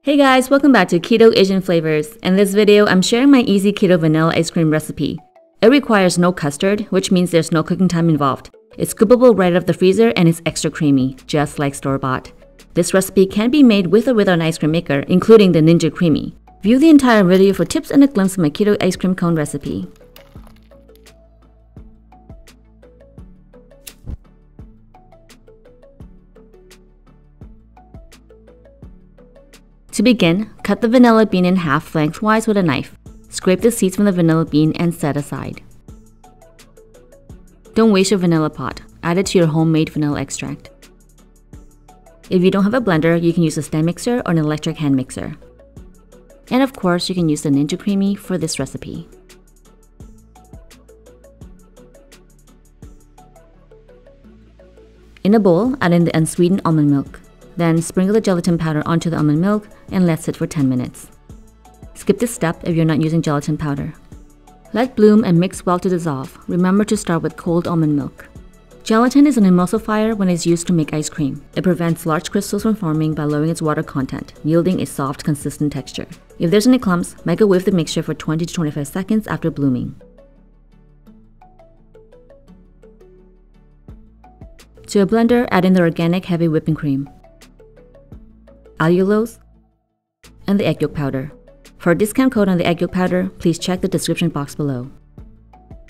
Hey guys, welcome back to Keto Asian Flavors. In this video, I'm sharing my easy keto vanilla ice cream recipe. It requires no custard, which means there's no cooking time involved. It's scoopable right out of the freezer and it's extra creamy, just like store-bought. This recipe can be made with or without an ice cream maker, including the Ninja Creamy. View the entire video for tips and a glimpse of my keto ice cream cone recipe. To begin, cut the vanilla bean in half lengthwise with a knife. Scrape the seeds from the vanilla bean and set aside. Don't waste your vanilla pot. Add it to your homemade vanilla extract. If you don't have a blender, you can use a stand mixer or an electric hand mixer. And of course, you can use the Ninja Creamy for this recipe. In a bowl, add in the unsweetened almond milk. Then sprinkle the gelatin powder onto the almond milk and let sit for 10 minutes. Skip this step if you're not using gelatin powder. Let bloom and mix well to dissolve. Remember to start with cold almond milk. Gelatin is an emulsifier when it's used to make ice cream. It prevents large crystals from forming by lowering its water content, yielding a soft, consistent texture. If there's any clumps, microwave the mixture for 20 to 25 seconds after blooming. To a blender, add in the organic heavy whipping cream, allulose, and the egg yolk powder. For a discount code on the egg yolk powder, please check the description box below.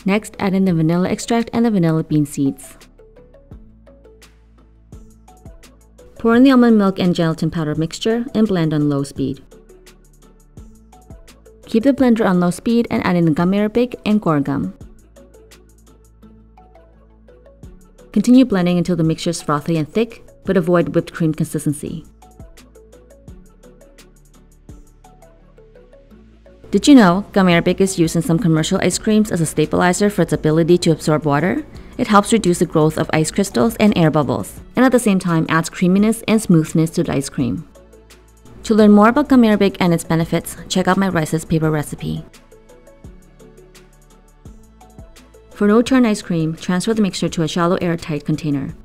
Next, add in the vanilla extract and the vanilla bean seeds. Pour in the almond milk and gelatin powder mixture and blend on low speed. Keep the blender on low speed and add in the gummy arabic and guar gum. Continue blending until the mixture is frothy and thick, but avoid whipped cream consistency. Did you know gummy arabic is used in some commercial ice creams as a stabilizer for its ability to absorb water? It helps reduce the growth of ice crystals and air bubbles, and at the same time adds creaminess and smoothness to the ice cream. To learn more about gummy arabic and its benefits, check out my rice paper recipe. For no churn ice cream, transfer the mixture to a shallow airtight container.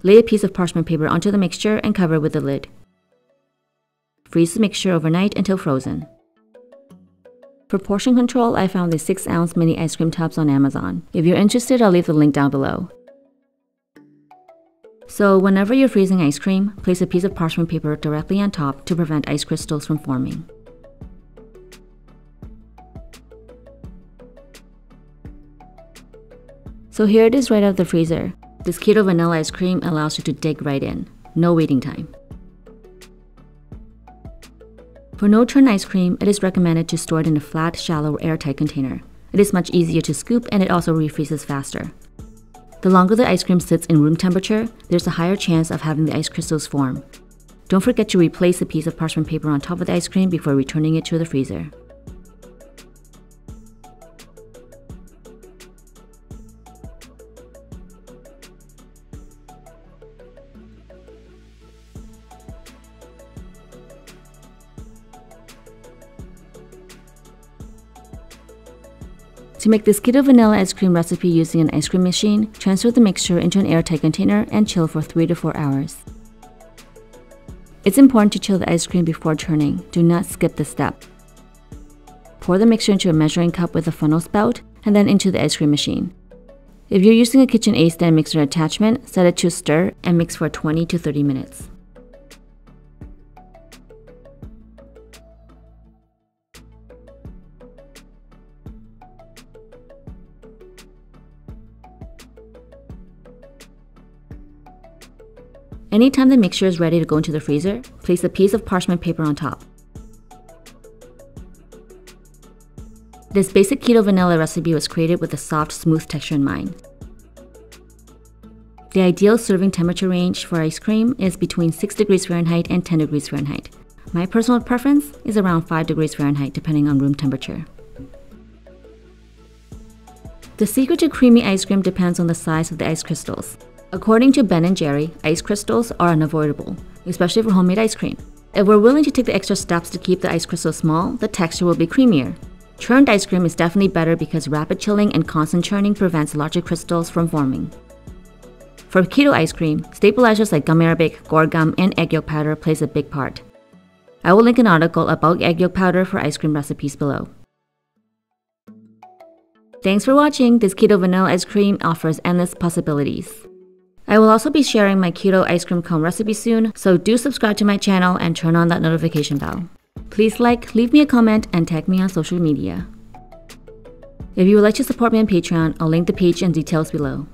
Lay a piece of parchment paper onto the mixture and cover with the lid. Freeze the mixture overnight until frozen. For portion control, I found these 6-ounce mini ice cream tubs on Amazon. If you're interested, I'll leave the link down below. So whenever you're freezing ice cream, place a piece of parchment paper directly on top to prevent ice crystals from forming. So here it is right out of the freezer. This keto vanilla ice cream allows you to dig right in. No waiting time. For no churn ice cream, it is recommended to store it in a flat, shallow, airtight container. It is much easier to scoop and it also refreezes faster. The longer the ice cream sits in room temperature, there's a higher chance of having the ice crystals form. Don't forget to replace a piece of parchment paper on top of the ice cream before returning it to the freezer. To make this keto vanilla ice cream recipe using an ice cream machine, transfer the mixture into an airtight container and chill for 3 to 4 hours. It's important to chill the ice cream before churning. Do not skip this step. Pour the mixture into a measuring cup with a funnel spout and then into the ice cream machine. If you're using a KitchenAid stand mixer attachment, set it to stir and mix for 20 to 30 minutes. Anytime the mixture is ready to go into the freezer, place a piece of parchment paper on top. This basic keto vanilla recipe was created with a soft, smooth texture in mind. The ideal serving temperature range for ice cream is between 6 degrees Fahrenheit and 10 degrees Fahrenheit. My personal preference is around 5 degrees Fahrenheit depending on room temperature. The secret to creamy ice cream depends on the size of the ice crystals. According to Ben & Jerry, ice crystals are unavoidable, especially for homemade ice cream. If we're willing to take the extra steps to keep the ice crystals small, the texture will be creamier. Churned ice cream is definitely better because rapid chilling and constant churning prevents larger crystals from forming. For keto ice cream, stabilizers like gum arabic, guar gum, and egg yolk powder plays a big part. I will link an article about egg yolk powder for ice cream recipes below. Thanks for watching. This keto vanilla ice cream offers endless possibilities. I will also be sharing my keto ice cream cone recipe soon, so do subscribe to my channel and turn on that notification bell. Please like, leave me a comment, and tag me on social media. If you would like to support me on Patreon, I'll link the page and details below.